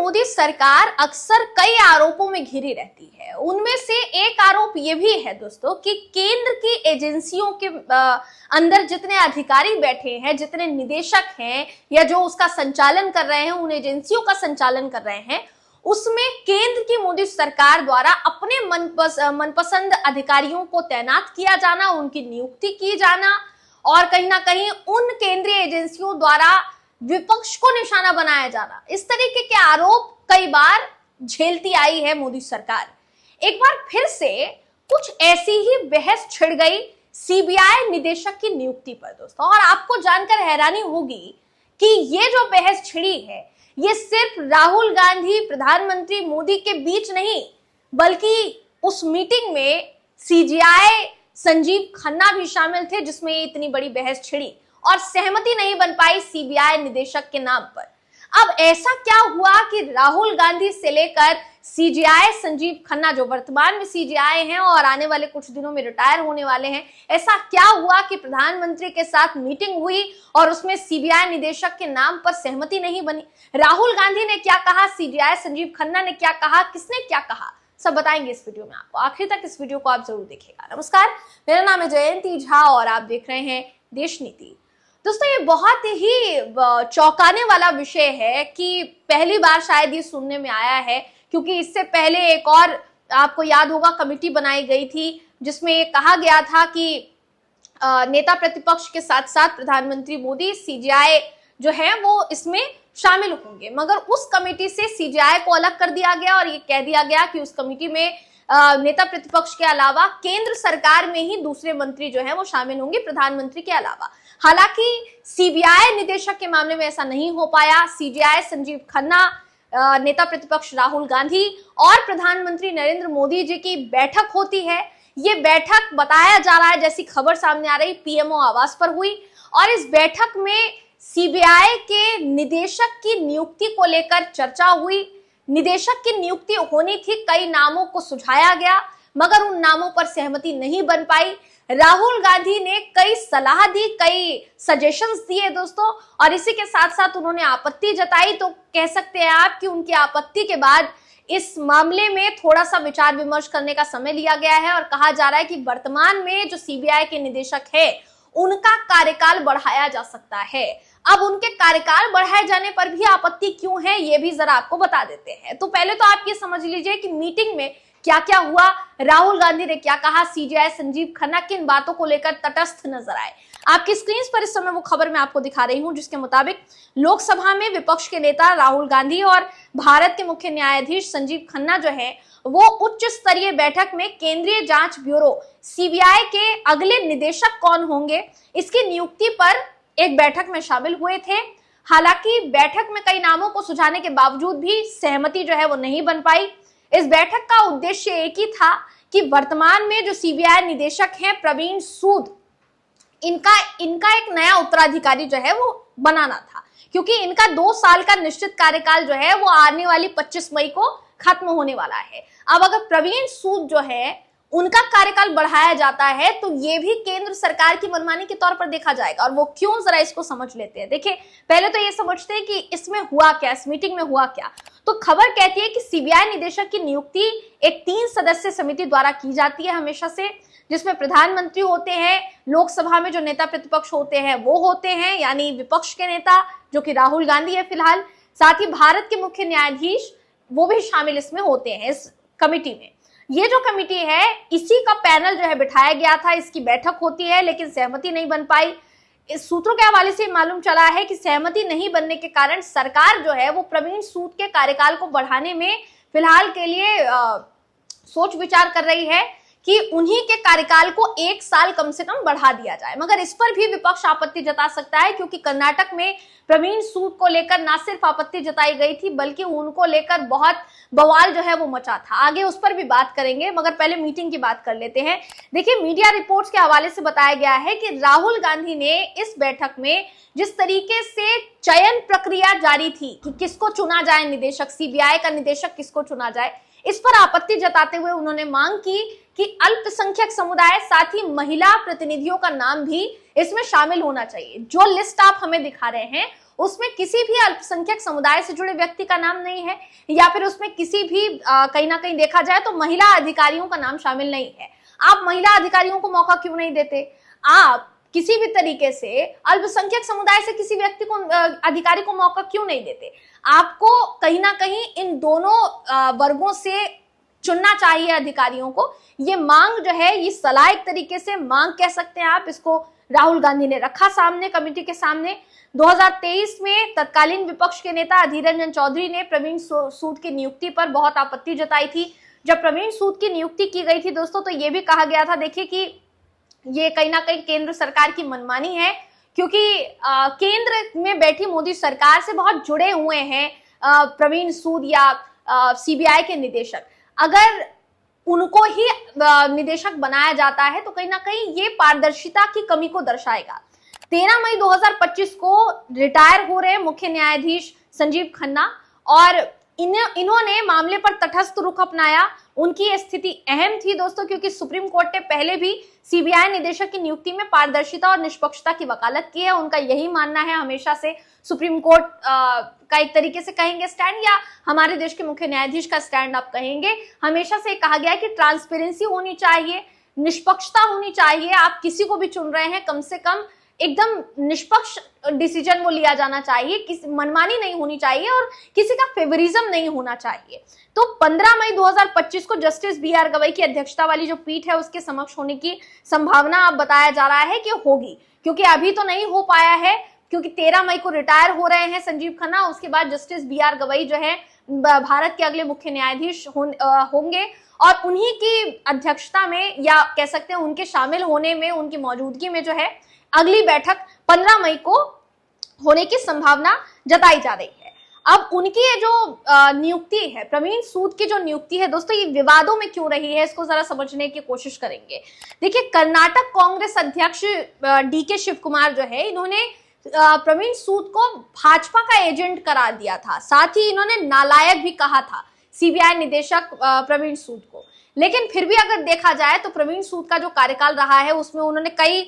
मोदी सरकार अक्सर कई आरोपों में घिरी रहती है। उनमें से एक आरोप ये भी है दोस्तों कि केंद्र की एजेंसियों के अंदर जितने अधिकारी बैठे हैं, जितने निदेशक हैं या जो उसका संचालन कर रहे हैं, उन एजेंसियों का संचालन कर रहे हैं, उसमें केंद्र की मोदी सरकार द्वारा अपने मनपसंद अधिकारियों को तैनात किया जाना, उनकी नियुक्ति की जाना और कहीं ना कहीं उन केंद्रीय एजेंसियों द्वारा विपक्ष को निशाना बनाया जाना, इस तरीके के आरोप कई बार झेलती आई है मोदी सरकार। एक बार फिर से कुछ ऐसी ही बहस छिड़ गई सीबीआई निदेशक की नियुक्ति पर दोस्तों, और आपको जानकर हैरानी होगी कि ये जो बहस छिड़ी है ये सिर्फ राहुल गांधी प्रधानमंत्री मोदी के बीच नहीं, बल्कि उस मीटिंग में सीजीआई संजीव खन्ना भी शामिल थे, जिसमें इतनी बड़ी बहस छिड़ी और सहमति नहीं बन पाई सीबीआई निदेशक के नाम पर। अब ऐसा क्या हुआ कि राहुल गांधी से लेकर सीजीआई संजीव खन्ना, जो वर्तमान में सीजीआई हैं और आने वाले कुछ दिनों में रिटायर होने वाले हैं, ऐसा क्या हुआ कि प्रधानमंत्री के साथ मीटिंग हुई और उसमें सीबीआई निदेशक के नाम पर सहमति नहीं बनी? राहुल गांधी ने क्या कहा, सीजीआई संजीव खन्ना ने क्या कहा, किसने क्या कहा, सब बताएंगे इस वीडियो में आपको। आखिर तक इस वीडियो को आप जरूर देखिएगा। नमस्कार, मेरा नाम है जयंती झा और आप देख रहे हैं देश नीति। दोस्तों, ये बहुत ही चौंकाने वाला विषय है कि पहली बार शायद ये सुनने में आया है, क्योंकि इससे पहले एक और आपको याद होगा कमेटी बनाई गई थी जिसमें ये कहा गया था कि नेता प्रतिपक्ष के साथ साथ प्रधानमंत्री मोदी सीजीआई जो है वो इसमें शामिल होंगे, मगर उस कमेटी से सीजीआई को अलग कर दिया गया और ये कह दिया गया कि उस कमेटी में नेता प्रतिपक्ष के अलावा केंद्र सरकार में ही दूसरे मंत्री जो है वो शामिल होंगे, प्रधानमंत्री के अलावा। हालांकि सीबीआई निदेशक के मामले में ऐसा नहीं हो पाया। सीजीआई संजीव खन्ना, नेता प्रतिपक्ष राहुल गांधी और प्रधानमंत्री नरेंद्र मोदी जी की बैठक होती है। ये बैठक बताया जा रहा है, जैसी खबर सामने आ रही, पीएमओ आवास पर हुई और इस बैठक में सीबीआई के निदेशक की नियुक्ति को लेकर चर्चा हुई। निदेशक की नियुक्ति होनी थी, कई नामों को सुझाया गया, मगर उन नामों पर सहमति नहीं बन पाई। राहुल गांधी ने कई सलाह दी, कई सजेशंस दिए दोस्तों, और इसी के साथ साथ उन्होंने आपत्ति जताई। तो कह सकते हैं आप कि उनकी आपत्ति के बाद इस मामले में थोड़ा सा विचार विमर्श करने का समय लिया गया है और कहा जा रहा है कि वर्तमान में जो सीबीआई के निदेशक है उनका कार्यकाल बढ़ाया जा सकता है। अब उनके कार्यकाल बढ़ाए जाने पर भी आपत्ति क्यों है, ये भी जरा आपको बता देते हैं। तो पहले तो आप ये समझ लीजिए कि मीटिंग में क्या क्या हुआ, राहुल गांधी ने क्या कहा, सीजीआई संजीव खन्ना किन बातों को लेकर तटस्थ नजर आए। आपकी स्क्रीन पर इस समय वो खबर मैं आपको दिखा रही हूं, जिसके मुताबिक लोकसभा में विपक्ष के नेता राहुल गांधी और भारत के मुख्य न्यायाधीश संजीव खन्ना जो है वो उच्च स्तरीय बैठक में केंद्रीय जांच ब्यूरो सीबीआई के अगले निदेशक कौन होंगे, इसकी नियुक्ति पर एक बैठक में शामिल हुए थे। हालांकि बैठक में कई नामों को सुझाने के बावजूद भी सहमति जो है वो नहीं बन पाई। इस बैठक का उद्देश्य एक ही था कि वर्तमान में जो सीबीआई निदेशक हैं प्रवीण सूद, इनका एक नया उत्तराधिकारी जो है वो बनाना था, क्योंकि इनका 2 साल का निश्चित कार्यकाल जो है वो आने वाली 25 मई को खत्म होने वाला है। अब अगर प्रवीण सूद जो है उनका कार्यकाल बढ़ाया जाता है तो ये भी केंद्र सरकार की मनमानी के तौर पर देखा जाएगा, और वो क्यों, जरा इसको समझ लेते हैं। देखिए, पहले तो ये समझते हैं कि इसमें हुआ क्या, इस मीटिंग में हुआ क्या। तो खबर कहती है कि सीबीआई निदेशक की नियुक्ति एक 3 सदस्यीय समिति द्वारा की जाती है हमेशा से, जिसमें प्रधानमंत्री होते हैं, लोकसभा में जो नेता प्रतिपक्ष होते हैं वो होते हैं, यानी विपक्ष के नेता जो कि राहुल गांधी है फिलहाल, साथ ही भारत के मुख्य न्यायाधीश वो भी शामिल इसमें होते हैं इस कमेटी में। ये जो कमेटी है इसी का पैनल जो है बिठाया गया था, इसकी बैठक होती है, लेकिन सहमति नहीं बन पाई। इस सूत्रों के हवाले से मालूम चला है कि सहमति नहीं बनने के कारण सरकार जो है वो प्रवीण सूद के कार्यकाल को बढ़ाने में फिलहाल के लिए सोच विचार कर रही है कि उन्हीं के कार्यकाल को 1 साल कम से कम बढ़ा दिया जाए। मगर इस पर भी विपक्ष आपत्ति जता सकता है, क्योंकि कर्नाटक में प्रवीण सूद को लेकर ना सिर्फ आपत्ति जताई गई थी बल्कि उनको लेकर बहुत बवाल जो है वो मचा था। आगे उस पर भी बात करेंगे, मगर पहले मीटिंग की बात कर लेते हैं। देखिए, मीडिया रिपोर्ट्स के हवाले से बताया गया है कि राहुल गांधी ने इस बैठक में जिस तरीके से चयन प्रक्रिया जारी थी कि किसको चुना जाए निदेशक, सीबीआई का निदेशक किसको चुना जाए, इस पर आपत्ति जताते हुए उन्होंने मांग की कि अल्पसंख्यक समुदाय साथ ही महिला प्रतिनिधियों का नाम भी इसमें शामिल होना चाहिए। जो लिस्ट आप हमें दिखा रहे हैं उसमें किसी भी अल्पसंख्यक समुदाय से जुड़े व्यक्ति का नाम नहीं है, या फिर उसमें किसी भी कहीं ना कहीं देखा जाए तो महिला अधिकारियों का नाम शामिल नहीं है। आप महिला अधिकारियों को मौका क्यों नहीं देते? आप किसी भी तरीके से अल्पसंख्यक समुदाय से किसी व्यक्ति को अधिकारी को मौका क्यों नहीं देते? आपको कहीं ना कहीं इन दोनों वर्गों से चुनना चाहिए अधिकारियों को। ये मांग जो है, ये सलाह एक तरीके से मांग कह सकते हैं आप इसको, राहुल गांधी ने रखा सामने कमेटी के सामने। 2023 में तत्कालीन विपक्ष के नेता अधीर रंजन चौधरी ने प्रवीण सूद की नियुक्ति पर बहुत आपत्ति जताई थी। जब प्रवीण सूद की नियुक्ति की गई थी दोस्तों, तो ये भी कहा गया था, देखिए कि ये कहीं ना कहीं केंद्र सरकार की मनमानी है, क्योंकि केंद्र में बैठी मोदी सरकार से बहुत जुड़े हुए हैं प्रवीण सूद या सीबीआई के निदेशक। अगर उनको ही निदेशक बनाया जाता है तो कहीं ना कहीं ये पारदर्शिता की कमी को दर्शाएगा। 13 मई 2025 को रिटायर हो रहे मुख्य न्यायाधीश संजीव खन्ना, और इन्होंने मामले पर तटस्थ रुख अपनाया। उनकी स्थिति अहम थी दोस्तों, क्योंकि सुप्रीम कोर्ट ने पहले भी सीबीआई निदेशक की नियुक्ति में पारदर्शिता और निष्पक्षता की वकालत की है। उनका यही मानना है हमेशा से, सुप्रीम कोर्ट का एक तरीके से कहेंगे स्टैंड, या हमारे देश के मुख्य न्यायाधीश का स्टैंड आप कहेंगे, हमेशा से कहा गया है कि ट्रांसपेरेंसी होनी चाहिए, निष्पक्षता होनी चाहिए। आप किसी को भी चुन रहे हैं, कम से कम एकदम निष्पक्ष डिसीजन वो लिया जाना चाहिए, किसी मनमानी नहीं होनी चाहिए और किसी का फेवरिज्म नहीं होना चाहिए। तो 15 मई 2025 को जस्टिस BR गवई की अध्यक्षता वाली जो पीठ है उसके समक्ष होने की संभावना अब बताया जा रहा है कि होगी, क्योंकि अभी तो नहीं हो पाया है, क्योंकि 13 मई को रिटायर हो रहे हैं संजीव खन्ना। उसके बाद जस्टिस BR गवई जो है भारत के अगले मुख्य न्यायाधीश होंगे, और उन्हीं की अध्यक्षता में, या कह सकते हैं उनके शामिल होने में, उनकी मौजूदगी में जो है अगली बैठक 15 मई को होने की संभावना जताई जा रही है। अब उनकी ये जो नियुक्ति है, प्रवीण सूद की जो नियुक्ति है दोस्तों, ये विवादों में क्यों रही है, इसको जरा समझने की कोशिश करेंगे। देखिए, कर्नाटक कांग्रेस अध्यक्ष DK शिव कुमार जो है, इन्होंने प्रवीण सूद को भाजपा का एजेंट करार दिया था, साथ ही इन्होंने नालायक भी कहा था सीबीआई निदेशक प्रवीण सूद को। लेकिन फिर भी अगर देखा जाए तो प्रवीण सूद का जो कार्यकाल रहा है उसमें उन्होंने कई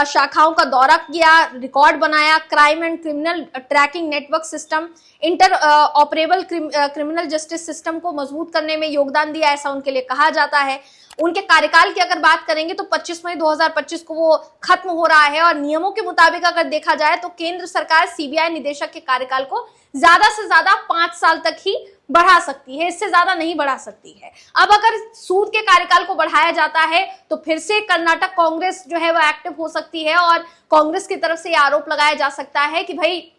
शाखाओं का दौरा किया, रिकॉर्ड बनाया, crime and criminal tracking network system, inter operable criminal justice system को मजबूत करने में योगदान दिया, ऐसा उनके लिए कहा जाता है। उनके कार्यकाल की अगर बात करेंगे तो 25 मई 2025 को वो खत्म हो रहा है, और नियमों के मुताबिक अगर देखा जाए तो केंद्र सरकार सीबीआई निदेशक के कार्यकाल को ज्यादा से ज्यादा 5 साल तक ही बढ़ा सकती है, इससे ज्यादा नहीं बढ़ा सकती है। अब अगर सूद के कार्यकाल को बढ़ाया जाता है तो फिर से कर्नाटक कांग्रेस जो है वो एक्टिव हो सकती है, और कांग्रेस की तरफ से यह आरोप लगाया जा सकता है कि भाई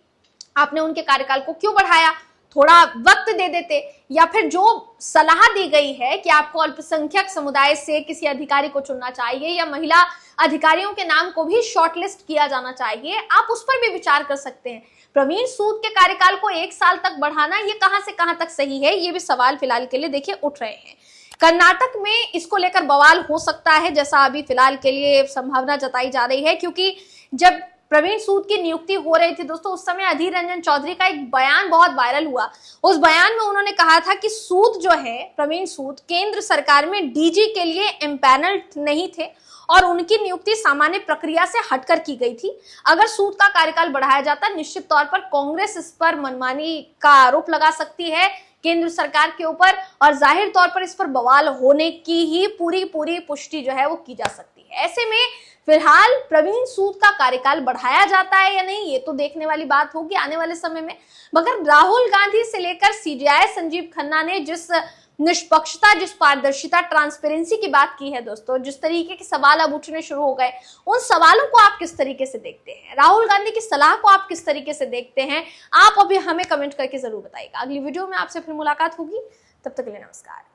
आपने उनके कार्यकाल को क्यों बढ़ाया, थोड़ा वक्त दे देते। या फिर जो सलाह दी गई है कि आपको अल्पसंख्यक समुदाय से किसी अधिकारी को चुनना चाहिए, या महिला अधिकारियों के नाम को भी शॉर्टलिस्ट किया जाना चाहिए, आप उस पर भी विचार कर सकते हैं। प्रवीण सूद के कार्यकाल को 1 साल तक बढ़ाना, ये कहां से कहां तक सही है, ये भी सवाल फिलहाल के लिए देखिए उठ रहे हैं। कर्नाटक में इसको लेकर बवाल हो सकता है, जैसा अभी फिलहाल के लिए संभावना जताई जा रही है, क्योंकि जब प्रवीण सूद की नियुक्ति हो रही थी दोस्तों, उस समय अधीर रंजन चौधरी का एक बयान बहुत वायरल हुआ। उस बयान में उन्होंने कहा था कि सूद जो है, प्रवीण सूद, केंद्र सरकार में DG के लिए एम्पैनल्ड नहीं थे और उनकी नियुक्ति सामान्य प्रक्रिया से हटकर की गई थी। अगर सूद का कार्यकाल बढ़ाया जाता, निश्चित तौर पर कांग्रेस इस पर मनमानी का आरोप लगा सकती है केंद्र सरकार के ऊपर, और जाहिर तौर पर इस पर बवाल होने की ही पूरी पुष्टि जो है वो की जा सकती है। ऐसे में फिलहाल प्रवीण सूद का कार्यकाल बढ़ाया जाता है या नहीं, ये तो देखने वाली बात होगी आने वाले समय में। मगर राहुल गांधी से लेकर CJI संजीव खन्ना ने जिस निष्पक्षता, जिस पारदर्शिता, ट्रांसपेरेंसी की बात की है दोस्तों, जिस तरीके के सवाल अब उठने शुरू हो गए, उन सवालों को आप किस तरीके से देखते हैं, राहुल गांधी की सलाह को आप किस तरीके से देखते हैं, आप अभी हमें कमेंट करके जरूर बताइएगा। अगली वीडियो में आपसे फिर मुलाकात होगी, तब तक के लिए नमस्कार।